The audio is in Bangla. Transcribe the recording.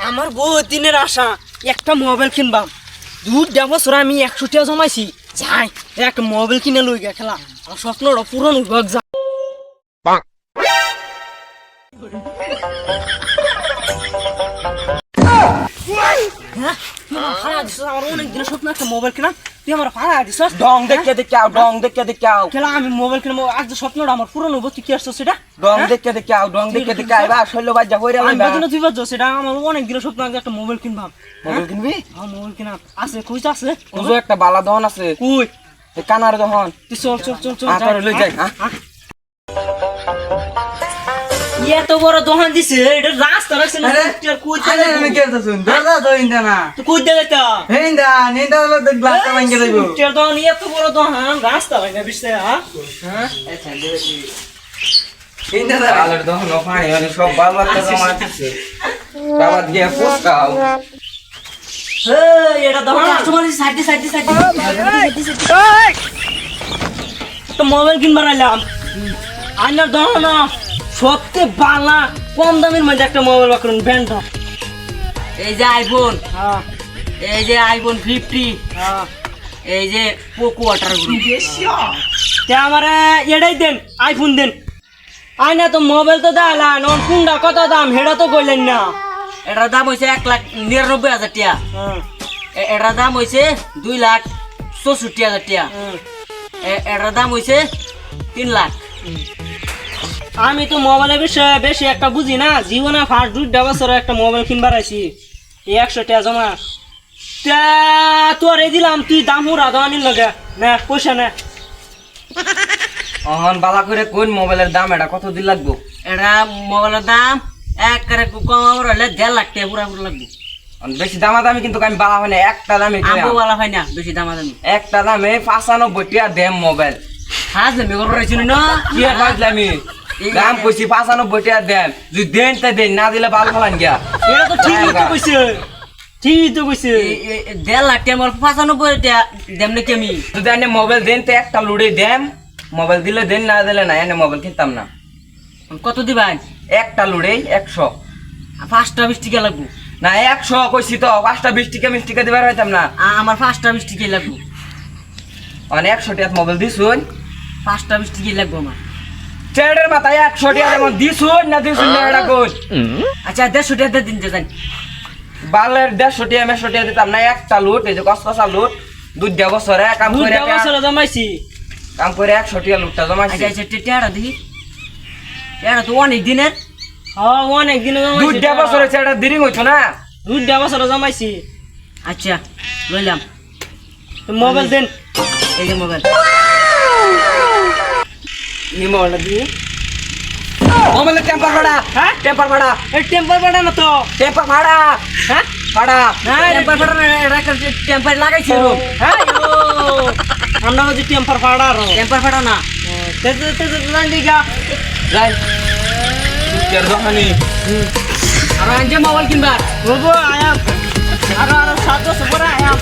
আমার বহুত দিনের আশা একটা মোবাইল কিনবাম। 2 বছর আমি 100 টাকা জমাইছি, যাই একটা মোবাইল কিনে লই গে খেলা। আমার স্বপ্নটা পূরণ হইব যা। হ্যাঁ ভাড়া দিছ, আমার অনেক দিনের স্বপ্ন একটা মোবাইল কিনা, তুই আমার ভাড়া দিছ। ডং দেখে দেখে আও, ডং দেখে দেখে আও, খেলা আমি মোবাইল কিনবো, আজ যে স্বপ্নটা আমার পূরণ হইব, তুই কি আসছো সেটা? ডং দেখে দেখে আও, ডং দেখে দেখে আইবা শৈল বাজ্জা হইরা আমি লইবা। বাজনা তুই বাজছো সেটা, আমার অনেক দিনের স্বপ্ন আজ একটা মোবাইল কিনবাম। মোবাইল কিনবি? হ্যাঁ মোবাইল কিনা আছে, কইছ আছে ওজো একটা বালা দহন আছে, কই? এ কানার দহন। তুই চল চল চল চল তোর লই যাই। এত বড় দোকান দিছে, এটা রাস্তা রাখছে না, আর কই আরে আমি কে আছুন দাদা তো ইন্দা না তুই কই দে এটা হেন্দা নিন্দা হলো তো গ্লাসটা ভাঙে যাইব তেল দোকান এত বড় দোকান, রাস্তা লাগে বিশে। হ্যাঁ ইন্দা দাদা আলের দহন পানি মানে সব বালবাচ্চা জমা আছে। বাবা দিয়ে পোস্কাও। এই এটা দোকান কাস্টমার সাইডে সাইডে সাইডে তো মোবাইল কিনবার আইলাম। আইনার দোকান না সবচেয়ে বালা কম দামের মধ্যে একটা মোবাইল বাকরুন ব্র্যান্ড। এই যে আইফোন, হ্যাঁ এই যে আইফোন 50, হ্যাঁ এই যে পোকো ওয়াটার গ্রুপ। তে আমারে এটাই দেন, আইফোন দেন। আইনা তো মোবাইল তো দেখালা, নন কোনটা কত দাম হেটা তো কইলেন না। এটার দাম হয়েছে 1,99,000 টাকা, হ্যাঁ এটার দাম হয়েছে 2,64,000 টাকা, এটার দাম হয়েছে 3 লাখ। আমি তো মোবাইলের বিষয়ে বেশি একটা বুঝি না, জীবনে ফার্স্ট 2 বছর একটা মোবাইল কিনবার আইছি, 100 টাকা জমা। তা তোর এই দিলাম, তুই দাম হুরা দানির লগে না, পয়সা না। অহন বালা করে কোন মোবাইলের দাম এটা কত দিন লাগবো? এটা মোবাইলের দাম একবারে কম হলে 1.5 লাখ টাকা পুরা পুরো লাগবে। বেশি দামাদামি কিন্তু আমি বালা হয় না, একটা দামে কিনা। আমও বলা হয় না বেশি দাম দামি। একটা দামে 95 টাকা দেম মোবাইল। হাজলে মেগর রইছিল না কি আর বাজলামি? দাম কইছি 95 টাকা দেন, যদি দেন তা দেন, না দিলে বাল ফালান গিয়া। এটা তো ঠিকই তো কইছে, ঠিকই তো কইছে। 1.5 লাখ টাকা মোর 95 টাকা দেম নাকি আমি? যদি এনে মোবাইল দেন তো একটা লুড়ে দেম, মোবাইল দিলে দেন, না দিলে না, এনে মোবাইল কিনতাম না। কত দিবেন? একটা লুড়ে 100। 5টা 20 টাকা লাগবে। না 100 কইছি তো, 5টা 20 টাকা মিষ্টি কা দিবার হইতাম না। আমার 5টা 20 টাকা লাগবে। মানে 100 টাকা মোবাইল দিছুন, 5টা 20 টাকা লাগবে আমার। চেড়ের মাথায় 100 টাকা যেমন দিছুন না দিছুন না এটা কোন? আচ্ছা 150 টাকা দিন যান। বালের 150 টাকা 150 টাকা দিতাম না, একটা লুট, এই যে কসকসা লুট, 2 বছরে কাম করে 2 বছর জমাইছি। কাম করে 100 টাকা লুটটা জমাইছি। আচ্ছা আচ্ছা টাকা দেখি, এটা তো অনেক দিনের। হ্যাঁ অনেক দিন জমাইছি। 2 বছরে চেড়া দেরি হইতো না। 2 বছর জমাইছি। আচ্ছা লইলাম, মোবাইল দেন। এই যে মোবাইল। এই মোবাইলটা দিয়ে মোবাইলের টেম্পার ভাড়া, হ্যাঁ টেম্পার ভাড়া, এই টেম্পার বাড়া না তো। টেম্পার ভাড়া, হ্যাঁ ভাড়া। টেম্পার লাগাইছি হ্যাঁ আমরা যদি টেম্পার ফাড়া রো টেম্পার ফাটা না। তেতে তেতে লান্ডিগা যাই তের দোকানি আর আনছে মোবাইল কিনবার। বাবু আয়া আর 7 বছর পরে আয়া।